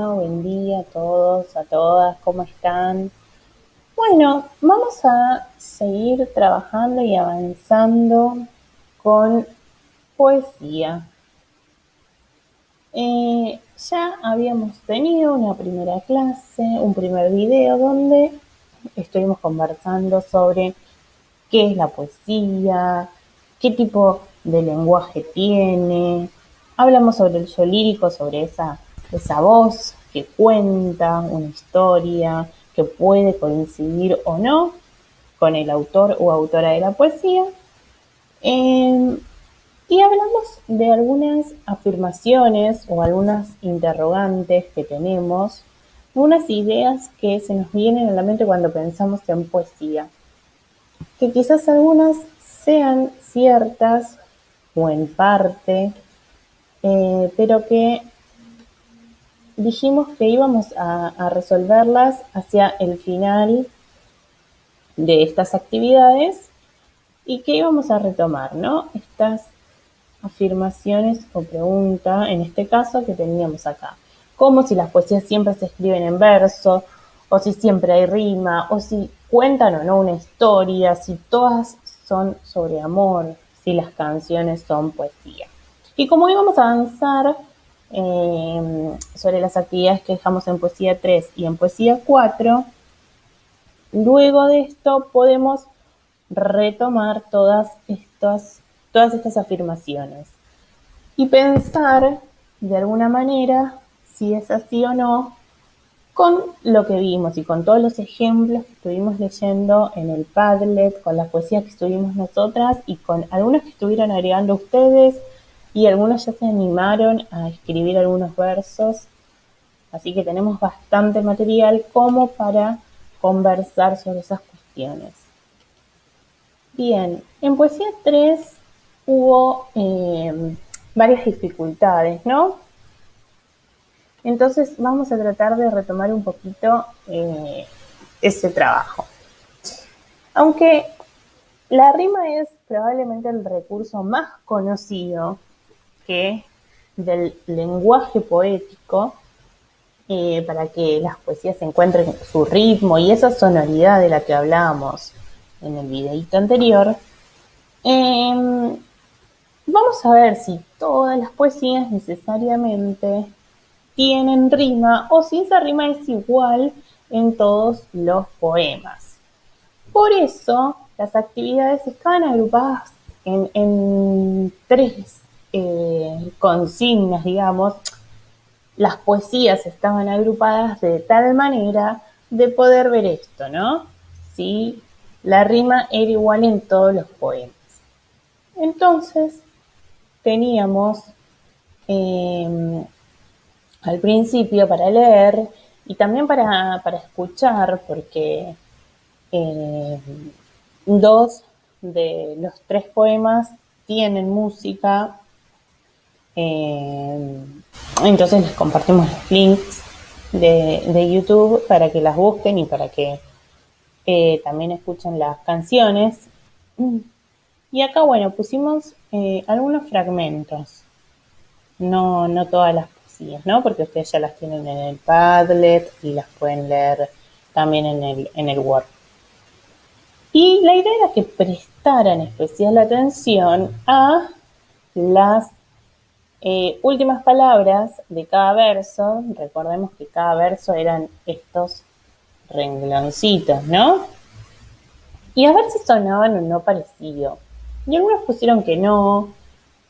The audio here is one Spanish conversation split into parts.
Buen día a todos, a todas, ¿cómo están? Bueno, vamos a seguir trabajando y avanzando con poesía. Ya habíamos tenido una primera clase, un primer video donde estuvimos conversando sobre qué es la poesía, qué tipo de lenguaje tiene. Hablamos sobre el yo lírico, sobre esa voz que cuenta una historia, que puede coincidir o no con el autor o autora de la poesía. Eh, y hablamos de algunas afirmaciones o algunas interrogantes que tenemos, unas ideas que se nos vienen a la mente cuando pensamos en poesía, que quizás algunas sean ciertas o en parte, pero que dijimos que íbamos a resolverlas hacia el final de estas actividades y que íbamos a retomar, ¿no? Estas afirmaciones o preguntas, en este caso, que teníamos acá. Como si las poesías siempre se escriben en verso, o si siempre hay rima, o si cuentan o no una historia, si todas son sobre amor, si las canciones son poesía. Y como íbamos a avanzar sobre las actividades que dejamos en poesía 3 y en poesía 4, luego de esto podemos retomar todas estas afirmaciones y pensar de alguna manera si es así o no con lo que vimos y con todos los ejemplos que estuvimos leyendo en el Padlet, con las poesías que estuvimos nosotras y con algunos que estuvieron agregando ustedes y algunos ya se animaron a escribir algunos versos. Así que tenemos bastante material como para conversar sobre esas cuestiones. Bien, en poesía 3 hubo varias dificultades, ¿no? Entonces vamos a tratar de retomar un poquito ese trabajo. Aunque la rima es probablemente el recurso más conocido que del lenguaje poético, para que las poesías encuentren su ritmo y esa sonoridad de la que hablábamos en el videíto anterior, vamos a ver si todas las poesías necesariamente tienen rima o si esa rima es igual en todos los poemas. Por eso las actividades estaban agrupadas en tres consignas, digamos. Las poesías estaban agrupadas de tal manera de poder ver esto, ¿no? Si la rima era igual en todos los poemas. Entonces teníamos al principio para leer y también para escuchar, porque eh, dos de los tres poemas tienen música. Entonces les compartimos los links de YouTube para que las busquen y para que también escuchen las canciones. Y acá, bueno, pusimos algunos fragmentos, no todas las poesías, ¿no? Porque ustedes ya las tienen en el Padlet y las pueden leer también en el Word. Y la idea era que prestaran especial atención a las últimas palabras de cada verso. Recordemos que cada verso eran estos rengloncitos, ¿no? Y a ver si sonaban o no parecido. Y algunos pusieron que no,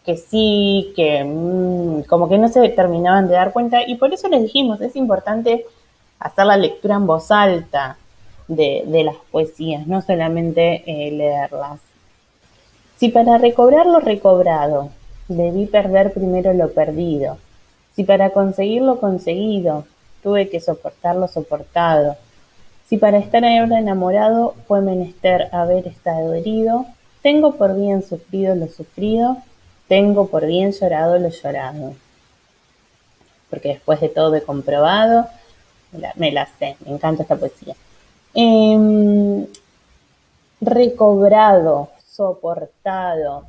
que sí, que como que no se terminaban de dar cuenta. Y por eso les dijimos, es importante hacer la lectura en voz alta de las poesías, no solamente leerlas. Si para recobrar lo recobrado debí perder primero lo perdido, si para conseguir lo conseguido tuve que soportar lo soportado, si para estar ahora enamorado fue menester haber estado herido, tengo por bien sufrido lo sufrido, tengo por bien llorado lo llorado. Porque después de todo he comprobado, me la sé, me encanta esta poesía. Recobrado, soportado,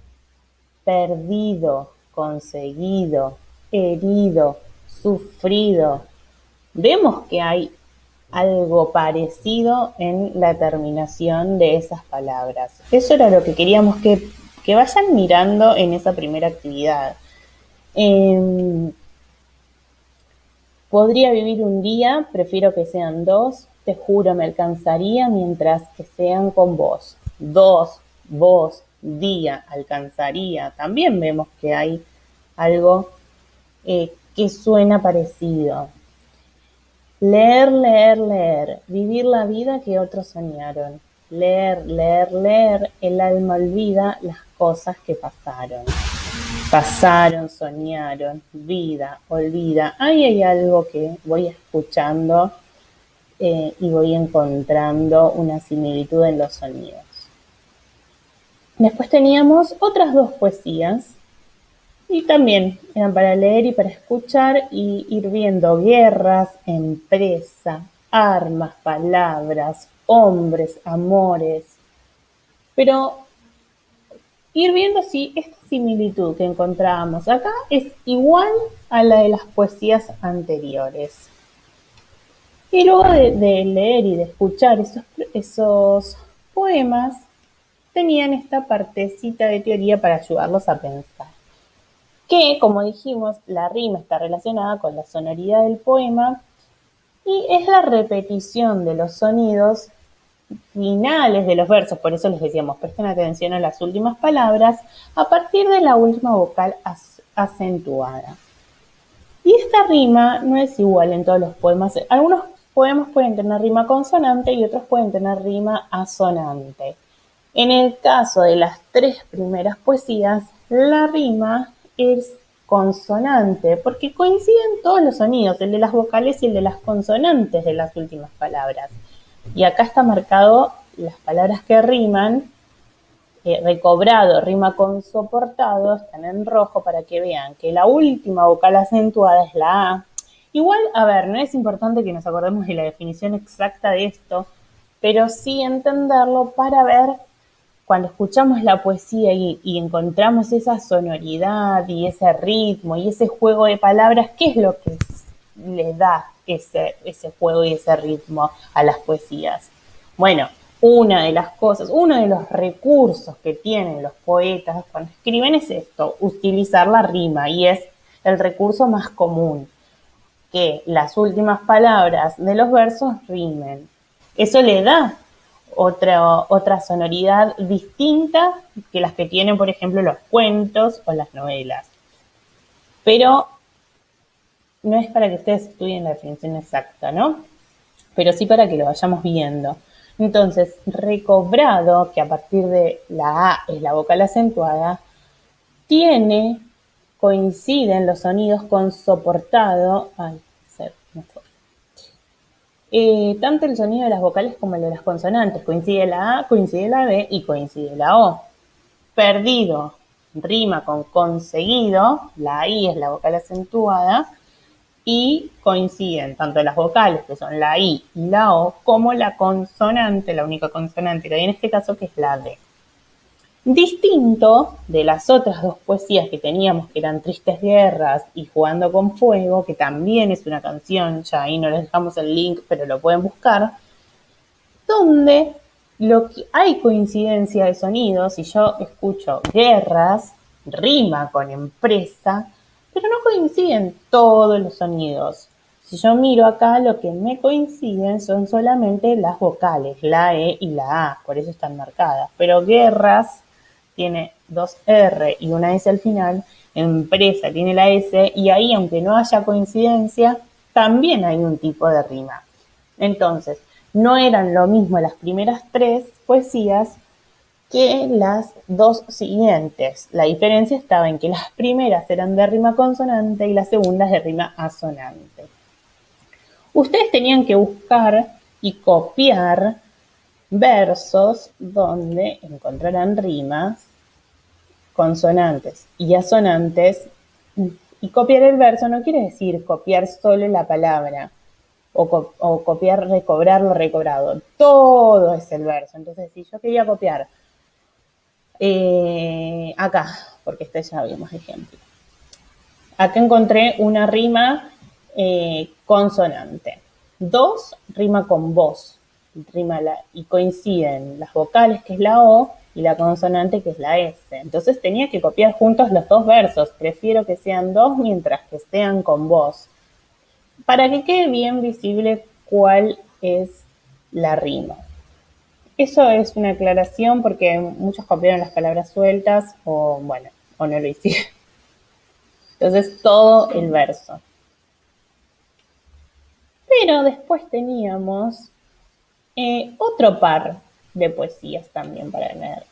perdido, conseguido, herido, sufrido. vemos que hay algo parecido en la terminación de esas palabras. Eso era lo que queríamos que vayan mirando en esa primera actividad. Podría vivir un día, prefiero que sean dos, te juro me alcanzaría mientras que sean con vos. Dos, vos, día, alcanzaría. También vemos que hay algo que suena parecido. Leer, leer, leer, vivir la vida que otros soñaron. Leer, leer, leer, el alma olvida las cosas que pasaron. Pasaron, soñaron, vida, olvida. Ahí hay algo que voy escuchando y voy encontrando una similitud en los sonidos. Después teníamos otras dos poesías y también eran para leer y para escuchar y ir viendo guerras, empresa, armas, palabras, hombres, amores. Pero ir viendo si esta similitud que encontrábamos acá es igual a la de las poesías anteriores. Y luego de leer y de escuchar esos poemas, tenían esta partecita de teoría para ayudarlos a pensar. Que, como dijimos, la rima está relacionada con la sonoridad del poema y es la repetición de los sonidos finales de los versos, por eso les decíamos, presten atención a las últimas palabras, a partir de la última vocal acentuada. Y esta rima no es igual en todos los poemas. Algunos poemas pueden tener rima consonante y otros pueden tener rima asonante. En el caso de las tres primeras poesías, la rima es consonante, porque coinciden todos los sonidos, el de las vocales y el de las consonantes de las últimas palabras. Y acá está marcado las palabras que riman, recobrado, rima con soportado, están en rojo para que vean que la última vocal acentuada es la A. Igual, a ver, no es importante que nos acordemos de la definición exacta de esto, pero sí entenderlo para ver cuando escuchamos la poesía y encontramos esa sonoridad y ese ritmo y ese juego de palabras, ¿qué es lo que le da ese juego y ese ritmo a las poesías? Bueno, una de las cosas, uno de los recursos que tienen los poetas cuando escriben es esto, utilizar la rima, y es el recurso más común, que las últimas palabras de los versos rimen. Eso le da otra sonoridad distinta que las que tienen, por ejemplo, los cuentos o las novelas. Pero no es para que ustedes estudien la definición exacta, ¿no? Pero sí para que lo vayamos viendo. Entonces, recobrado, que a partir de la A es la vocal acentuada, coinciden los sonidos con soportado. Tanto el sonido de las vocales como el de las consonantes. Coincide la A, coincide la B y coincide la O. Perdido rima con conseguido, la I es la vocal acentuada, y coinciden tanto las vocales, que son la I y la O, como la consonante, la única consonante que hay en este caso, que es la D. Distinto de las otras dos poesías que teníamos, que eran Tristes Guerras y Jugando con Fuego, que también es una canción, ya ahí no les dejamos el link, pero lo pueden buscar, donde hay coincidencia de sonidos. Si yo escucho guerras, rima con empresa, pero no coinciden todos los sonidos. Si yo miro acá, lo que me coinciden son solamente las vocales, la E y la A, por eso están marcadas. Pero guerras tiene dos R y una S al final, empresa tiene la S, y ahí, aunque no haya coincidencia, también hay un tipo de rima. Entonces, no eran lo mismo las primeras tres poesías que las dos siguientes. La diferencia estaba en que las primeras eran de rima consonante y las segundas de rima asonante. Ustedes tenían que buscar y copiar versos donde encontraran rimas consonantes y asonantes. Y copiar el verso no quiere decir copiar solo la palabra o copiar, recobrarlo, recobrado. Todo es el verso. Entonces, si yo quería copiar acá, porque este ya vimos ejemplo. Acá encontré una rima consonante. 2 rima con voz, y coinciden las vocales, que es la O, y la consonante, que es la S. Entonces tenía que copiar juntos los 2 versos. Prefiero que sean 2 mientras que sean con voz, para que quede bien visible cuál es la rima. Eso es una aclaración porque muchos copiaron las palabras sueltas o no lo hicieron. Entonces todo el verso. Pero después teníamos otro par de poesías también para leer,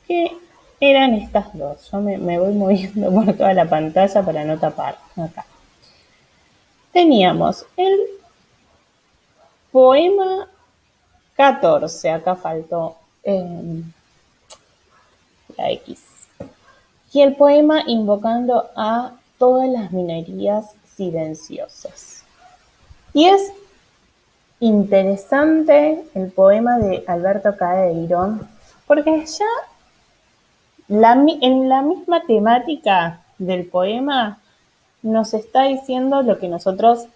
que eran estas dos. Yo me voy moviendo por toda la pantalla para no tapar. Acá teníamos el poema 14, acá faltó la X, y el poema invocando a todas las minerías silenciosas. Y es interesante el poema de Alberto Caeiro, porque ya en la misma temática del poema nos está diciendo lo que nosotros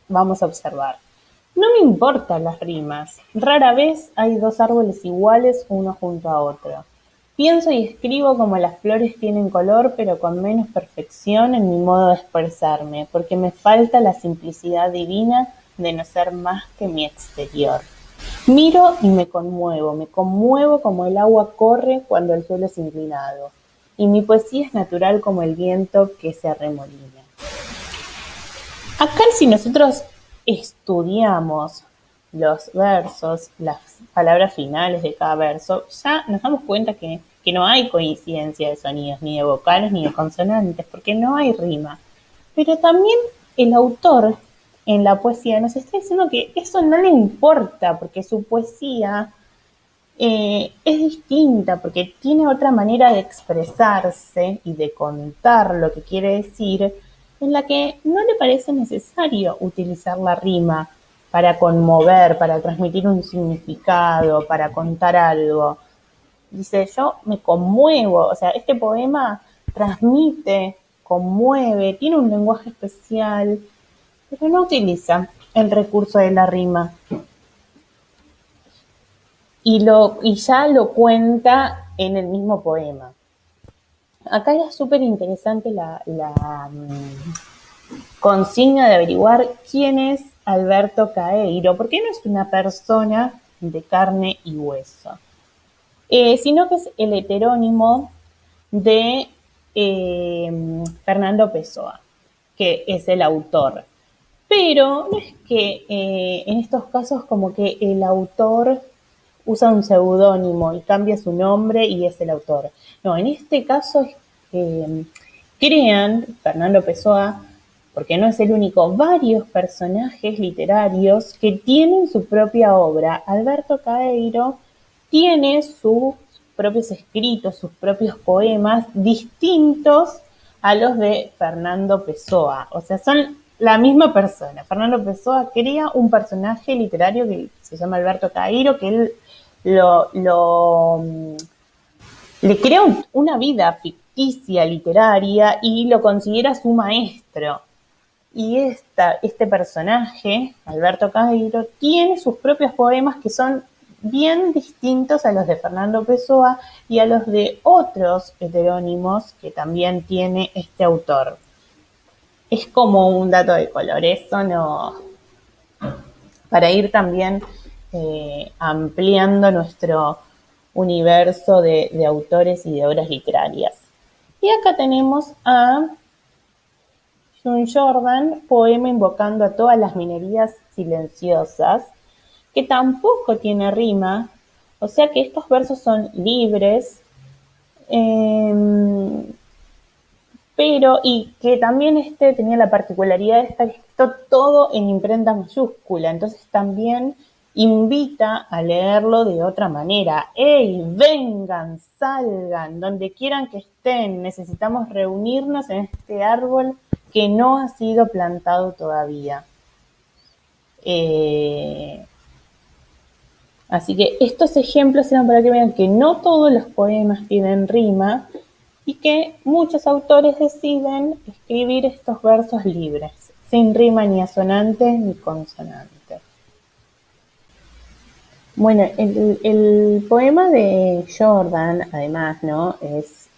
vamos a observar. No me importan las rimas, rara vez hay 2 árboles iguales uno junto a otro. Pienso y escribo como las flores tienen color, pero con menos perfección en mi modo de expresarme, porque me falta la simplicidad divina de no ser más que mi exterior. Miro y me conmuevo como el agua corre cuando el suelo es inclinado, y mi poesía es natural como el viento que se arremolina. Acá, si nosotros estudiamos los versos, las palabras finales de cada verso, ya nos damos cuenta que no hay coincidencia de sonidos, ni de vocales, ni de consonantes, porque no hay rima. Pero también el autor en la poesía nos está diciendo que eso no le importa, porque su poesía es distinta, porque tiene otra manera de expresarse y de contar lo que quiere decir, en la que no le parece necesario utilizar la rima para conmover, para transmitir un significado, para contar algo. Dice, yo me conmuevo, o sea, este poema transmite, conmueve, tiene un lenguaje especial, pero no utiliza el recurso de la rima. Y ya lo cuenta en el mismo poema. Acá era súper interesante la consigna de averiguar quién es Alberto Caeiro, porque no es una persona de carne y hueso, sino que es el heterónimo de Fernando Pessoa, que es el autor. Pero no es que en estos casos como que el autor usa un seudónimo y cambia su nombre y es el autor. No, en este caso crean Fernando Pessoa, porque no es el único, varios personajes literarios que tienen su propia obra. Alberto Caeiro tiene sus propios escritos, sus propios poemas distintos a los de Fernando Pessoa. O sea, son la misma persona. Fernando Pessoa crea un personaje literario que se llama Alberto Caeiro, que él le crea una vida ficticia literaria y lo considera su maestro. Y este personaje, Alberto Caeiro, tiene sus propios poemas que son bien distintos a los de Fernando Pessoa y a los de otros heterónimos que también tiene este autor. Es como un dato de color, eso no, para ir también ampliando nuestro universo de autores y de obras literarias. Y acá tenemos a June Jordan, poema invocando a todas las minerías silenciosas, que tampoco tiene rima, o sea que estos versos son libres, pero y que también tenía la particularidad de estar escrito todo en imprenta mayúscula, entonces también invita a leerlo de otra manera. ¡Ey, vengan, salgan, donde quieran que estén! Necesitamos reunirnos en este árbol que no ha sido plantado todavía. Así que estos ejemplos eran para que vean que no todos los poemas tienen rima y que muchos autores deciden escribir estos versos libres, sin rima ni asonante ni consonante. Bueno, el poema de Jordan, además, ¿no? Es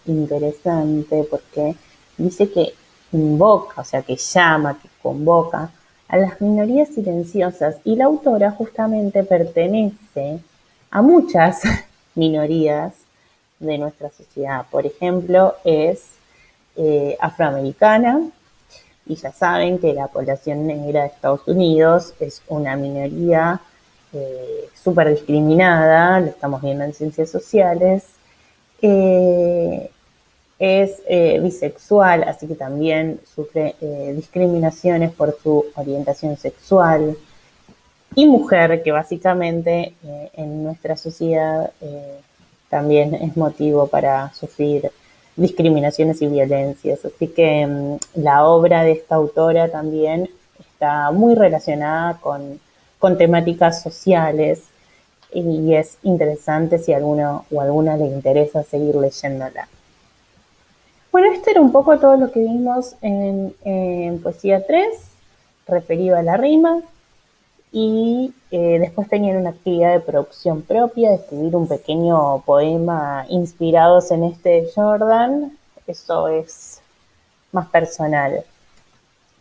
interesante porque dice que invoca, o sea, que llama, que convoca a las minorías silenciosas, y la autora justamente pertenece a muchas minorías de nuestra sociedad. Por ejemplo, es afroamericana, y ya saben que la población negra de Estados Unidos es una minoría súper discriminada, lo estamos viendo en ciencias sociales. Es bisexual, así que también sufre discriminaciones por su orientación sexual. Y mujer, que básicamente en nuestra sociedad también es motivo para sufrir discriminaciones y violencias. Así que la obra de esta autora también está muy relacionada con temáticas sociales, y es interesante si a alguno o alguna le interesa seguir leyéndola. Bueno, esto era un poco todo lo que vimos en Poesía 3, referido a la rima. Y después tenían una actividad de producción propia, de escribir un pequeño poema inspirados en este de Jordan. Eso es más personal.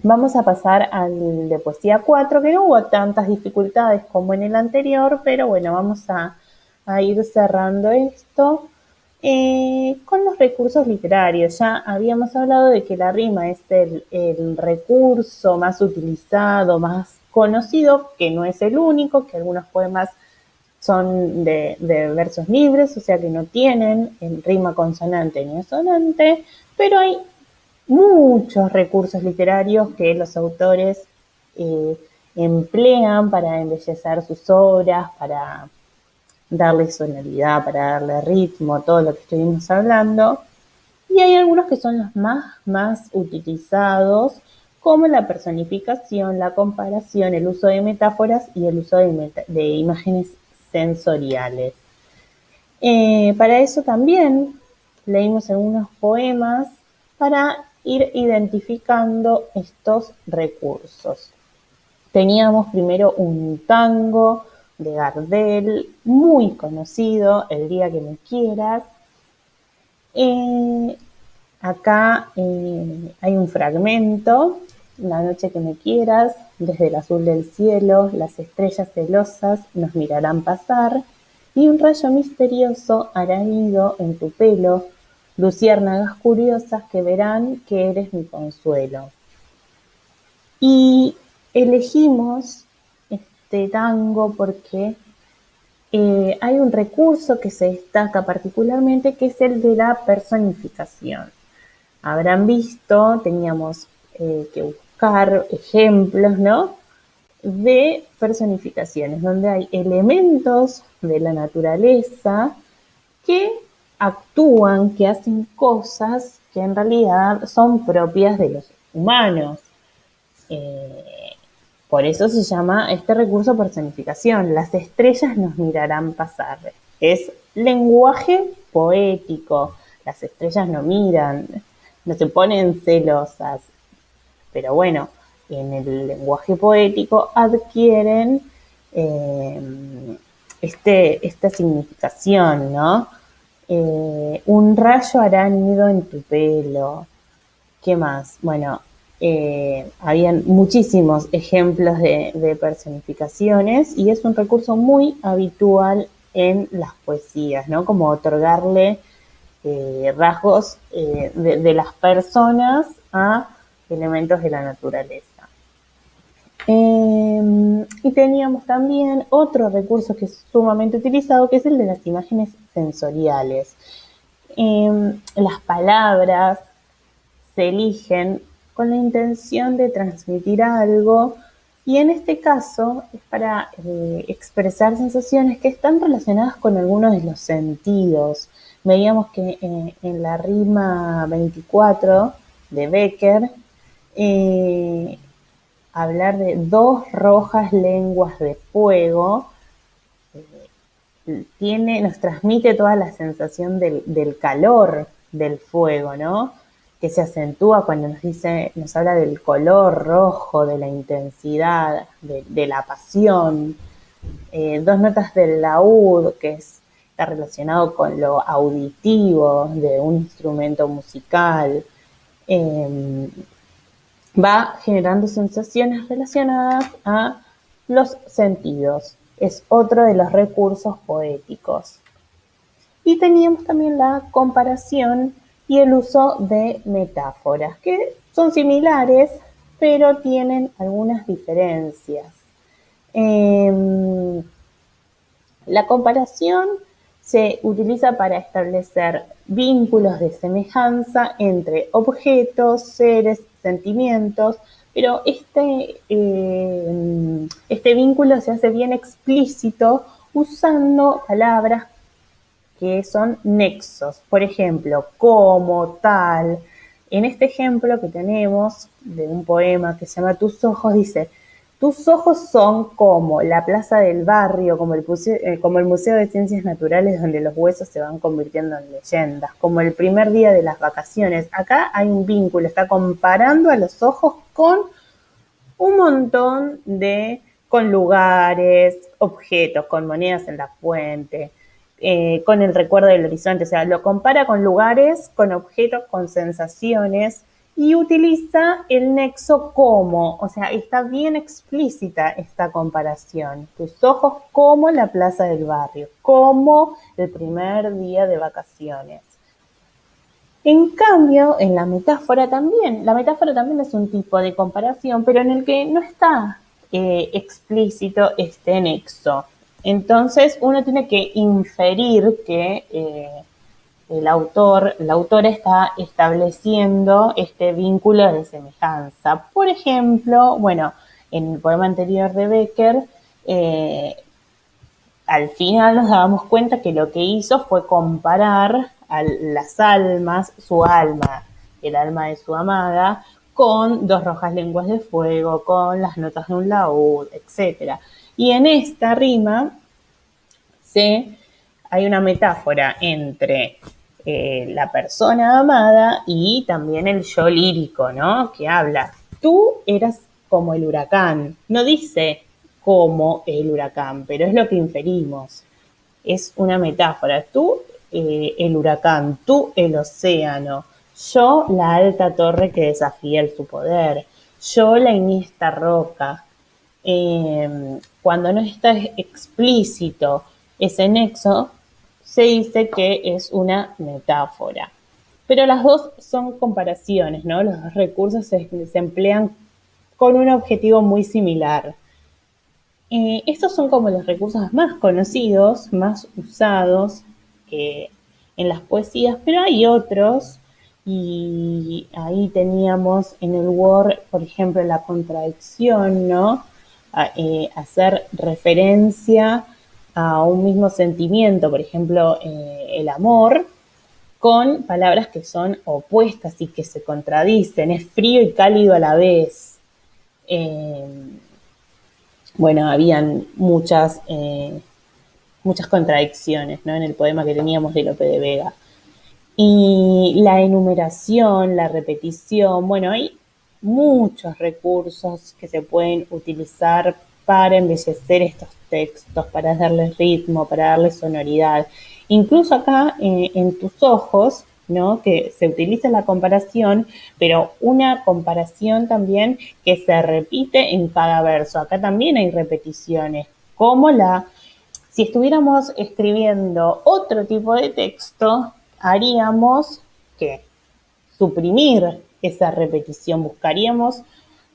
Vamos a pasar al de Poesía 4, que no hubo tantas dificultades como en el anterior, pero bueno, vamos a ir cerrando esto con los recursos literarios. Ya habíamos hablado de que la rima es el recurso más utilizado, más conocido, que no es el único, que algunos poemas son de versos libres, o sea que no tienen rima consonante ni asonante, pero hay muchos recursos literarios que los autores eh, emplean para embellecer sus obras, para darle sonoridad, para darle ritmo, todo lo que estuvimos hablando. Y hay algunos que son los más utilizados, como la personificación, la comparación, el uso de metáforas y el uso de imágenes sensoriales. Para eso también leímos algunos poemas para ir identificando estos recursos. Teníamos primero un tango de Gardel, muy conocido, El día que me quieras. Acá hay un fragmento, La noche que me quieras, desde el azul del cielo, las estrellas celosas nos mirarán pasar, y un rayo misterioso hará nido en tu pelo, luciérnagas curiosas que verán que eres mi consuelo. Y elegimos este tango porque hay un recurso que se destaca particularmente, que es el de la personificación. Habrán visto, teníamos que buscar ejemplos, ¿no?, de personificaciones, donde hay elementos de la naturaleza que actúan, que hacen cosas que en realidad son propias de los humanos. Por eso se llama este recurso personificación. Las estrellas nos mirarán pasar. Es lenguaje poético. Las estrellas no miran, no se ponen celosas. Pero bueno, en el lenguaje poético adquieren esta significación, ¿no? Un rayo hará nido en tu pelo. ¿Qué más? Bueno, habían muchísimos ejemplos de personificaciones, y es un recurso muy habitual en las poesías, ¿no? Como otorgarle rasgos de las personas a elementos de la naturaleza. Y teníamos también otro recurso que es sumamente utilizado, que es el de las imágenes sensoriales. Las palabras se eligen con la intención de transmitir algo, y en este caso es para expresar sensaciones que están relacionadas con algunos de los sentidos. Veíamos que en la rima 24 de Becker, hablar de dos rojas lenguas de fuego nos transmite toda la sensación del calor, del fuego, ¿no? Que se acentúa cuando nos habla del color rojo, de la intensidad, de la pasión. Dos notas del laúd, que está relacionado con lo auditivo de un instrumento musical. Va generando sensaciones relacionadas a los sentidos. Es otro de los recursos poéticos. Y teníamos también la comparación y el uso de metáforas, que son similares, pero tienen algunas diferencias. La comparación se utiliza para establecer vínculos de semejanza entre objetos, seres, sentimientos, pero este vínculo se hace bien explícito usando palabras que son nexos. Por ejemplo, como, tal. En este ejemplo que tenemos de un poema que se llama Tus ojos, dice: tus ojos son como la plaza del barrio, como el Museo de Ciencias Naturales donde los huesos se van convirtiendo en leyendas, como el primer día de las vacaciones. Acá hay un vínculo, está comparando a los ojos con un montón con lugares, objetos, con monedas en la fuente, con el recuerdo del horizonte. O sea, lo compara con lugares, con objetos, con sensaciones, y utiliza el nexo como, o sea, está bien explícita esta comparación. Tus ojos como la plaza del barrio, como el primer día de vacaciones. En cambio, en la metáfora también es un tipo de comparación, pero en el que no está explícito este nexo. Entonces uno tiene que inferir que la autora está estableciendo este vínculo de semejanza. Por ejemplo, bueno, en el poema anterior de Becker, al final nos dábamos cuenta que lo que hizo fue comparar a las almas, su alma, el alma de su amada, con dos rojas lenguas de fuego, con las notas de un laúd, etc. Y en esta rima hay una metáfora entre la persona amada y también el yo lírico, ¿no? Que habla: tú eras como el huracán. No dice como el huracán, pero es lo que inferimos. Es una metáfora. Tú, el huracán, tú, el océano, yo, la alta torre que desafía su poder, yo, la iniesta roca. Cuando no está explícito ese nexo, se dice que es una metáfora. Pero las dos son comparaciones, ¿no? Los dos recursos se emplean con un objetivo muy similar. Estos son como los recursos más conocidos, más usados en las poesías, pero hay otros, y ahí teníamos en el Word, por ejemplo, la contradicción, ¿no? Hacer referencia a un mismo sentimiento, por ejemplo, el amor, con palabras que son opuestas y que se contradicen. Es frío y cálido a la vez. Bueno, habían muchas contradicciones, ¿no? En el poema que teníamos de Lope de Vega. Y la enumeración, la repetición, bueno, hay muchos recursos que se pueden utilizar para embellecer estos textos, para darles ritmo, para darles sonoridad. Incluso acá en Tus ojos, ¿no? Que se utiliza la comparación, pero una comparación también que se repite en cada verso. Acá también hay repeticiones, como si estuviéramos escribiendo otro tipo de texto, haríamos que suprimir esa repetición, buscaríamos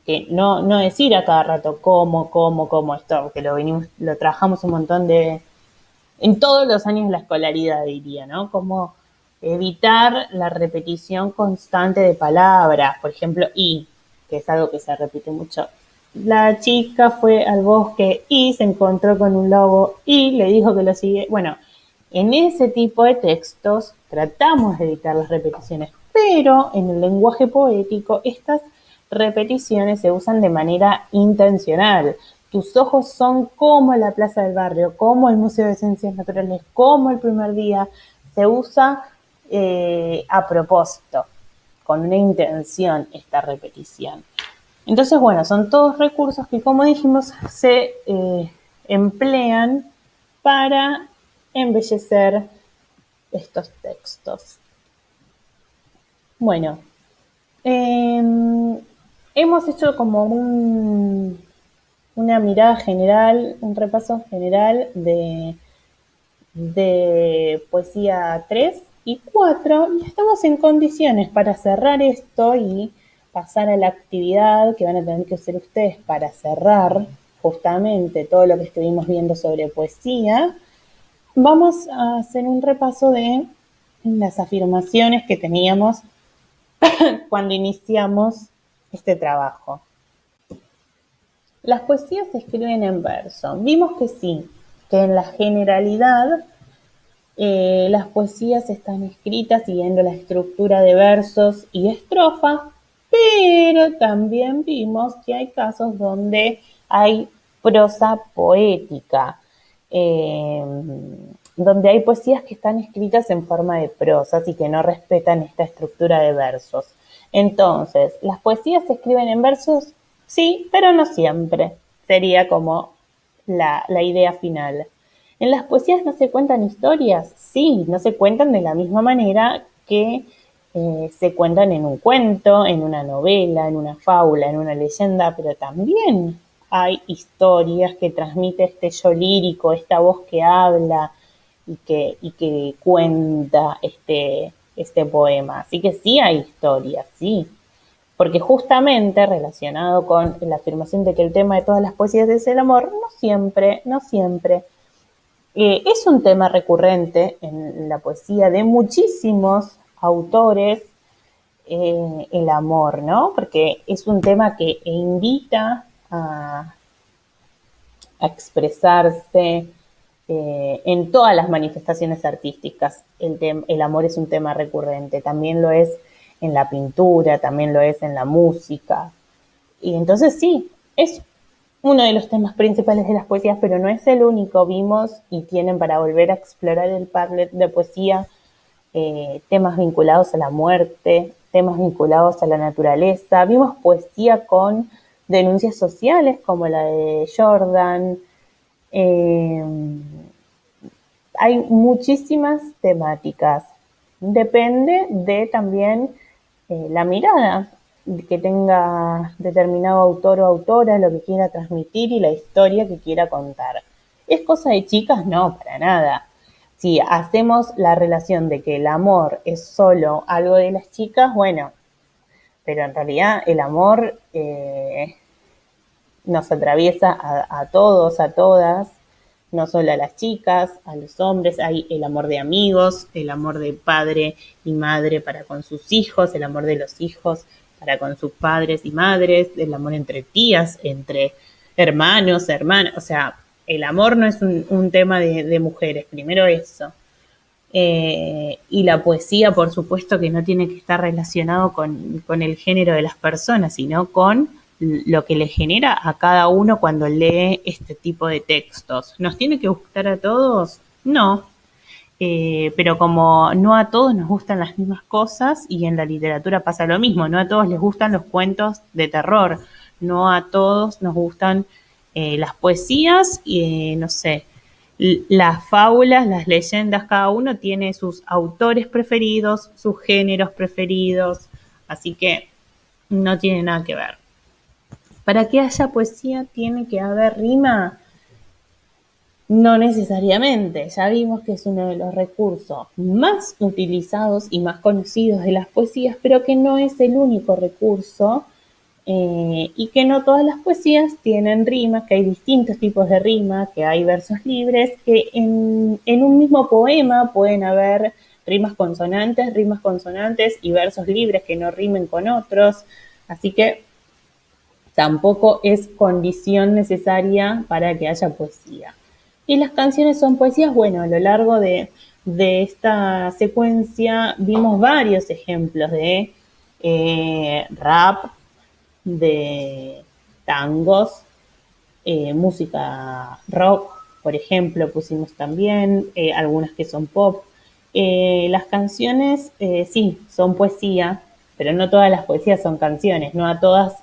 que no decir a cada rato cómo, esto, que lo trabajamos un montón en todos los años de la escolaridad, diría, ¿no? Como evitar la repetición constante de palabras, por ejemplo, y, que es algo que se repite mucho. La chica fue al bosque y se encontró con un lobo y le dijo que lo sigue. Bueno, en ese tipo de textos tratamos de evitar las repeticiones, pero en el lenguaje poético estas repeticiones se usan de manera intencional. Tus ojos son como la plaza del barrio, como el Museo de Ciencias Naturales, como el primer día. Se usa a propósito, con una intención esta repetición. Entonces, bueno, son todos recursos que, como dijimos, se emplean para embellecer estos textos. Bueno, eh, hemos hecho como una mirada general, un repaso general de poesía 3 y 4 y estamos en condiciones para cerrar esto y pasar a la actividad que van a tener que hacer ustedes para cerrar justamente todo lo que estuvimos viendo sobre poesía. Vamos a hacer un repaso de las afirmaciones que teníamos cuando iniciamos este trabajo. Las poesías se escriben en verso. Vimos que sí, que en la generalidad las poesías están escritas siguiendo la estructura de versos y estrofas, pero también vimos que hay casos donde hay prosa poética, eh, donde hay poesías que están escritas en forma de prosas y que no respetan esta estructura de versos. Entonces, ¿las poesías se escriben en versos? Sí, pero no siempre. Sería como la idea final. ¿En las poesías no se cuentan historias? Sí, no se cuentan de la misma manera que se cuentan en un cuento, en una novela, en una fábula, en una leyenda, pero también hay historias que transmite este yo lírico, esta voz que habla y que cuenta este poema. Así que sí hay historias, sí. Porque justamente relacionado con la afirmación de que el tema de todas las poesías es el amor, no siempre es un tema recurrente en la poesía de muchísimos autores, el amor, ¿no? Porque es un tema que invita a expresarse en todas las manifestaciones artísticas. El amor es un tema recurrente, también lo es en la pintura, también lo es en la música. Y entonces sí, es uno de los temas principales de las poesías, pero no es el único. Vimos y tienen para volver a explorar el Padlet de poesía temas vinculados a la muerte, temas vinculados a la naturaleza. Vimos poesía con denuncias sociales como la de Jordan. Eh, Hay muchísimas temáticas. Depende de también la mirada que tenga determinado autor o autora, lo que quiera transmitir y la historia que quiera contar. ¿Es cosa de chicas? No, para nada. Si hacemos la relación de que el amor es solo algo de las chicas, bueno, pero en realidad el amor nos atraviesa a todos, a todas, no solo a las chicas, a los hombres, hay el amor de amigos, el amor de padre y madre para con sus hijos, el amor de los hijos para con sus padres y madres, el amor entre tías, entre hermanos, hermanas, o sea, el amor no es un tema de mujeres, primero eso. Y la poesía, por supuesto, que no tiene que estar relacionado con el género de las personas, sino con lo que le genera a cada uno cuando lee este tipo de textos. ¿Nos tiene que gustar a todos? No. Pero como no a todos nos gustan las mismas cosas, y en la literatura pasa lo mismo, no a todos les gustan los cuentos de terror, no a todos nos gustan las poesías, y no sé, las fábulas, las leyendas, cada uno tiene sus autores preferidos, sus géneros preferidos, así que no tiene nada que ver. Para que haya poesía tiene que haber rima. No necesariamente, ya vimos que es uno de los recursos más utilizados y más conocidos de las poesías, pero que no es el único recurso y que no todas las poesías tienen rimas, que hay distintos tipos de rimas, que hay versos libres, que en un mismo poema pueden haber rimas consonantes y versos libres que no rimen con otros, así que tampoco es condición necesaria para que haya poesía. Y las canciones son poesías. Bueno, a lo largo de esta secuencia vimos varios ejemplos de rap, de tangos, música rock, por ejemplo, pusimos también algunas que son pop. Las canciones, sí, son poesía, pero no todas las poesías son canciones, no a todas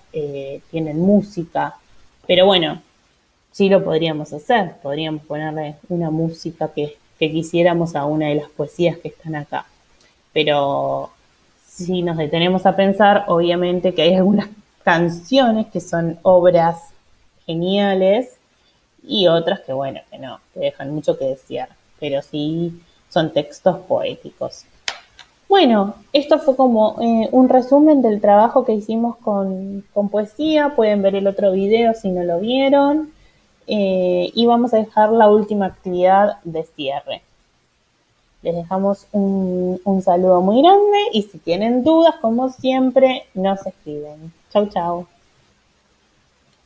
tienen música. Pero bueno, sí lo podríamos hacer, podríamos ponerle una música que quisiéramos a una de las poesías que están acá. Pero si nos detenemos a pensar, obviamente que hay algunas canciones que son obras geniales y otras que, bueno, que no, que dejan mucho que desear, pero sí son textos poéticos. Bueno, esto fue como un resumen del trabajo que hicimos con poesía. Pueden ver el otro video si no lo vieron. Y vamos a dejar la última actividad de cierre. Les dejamos un saludo muy grande y si tienen dudas, como siempre, nos escriben. Chau, chau.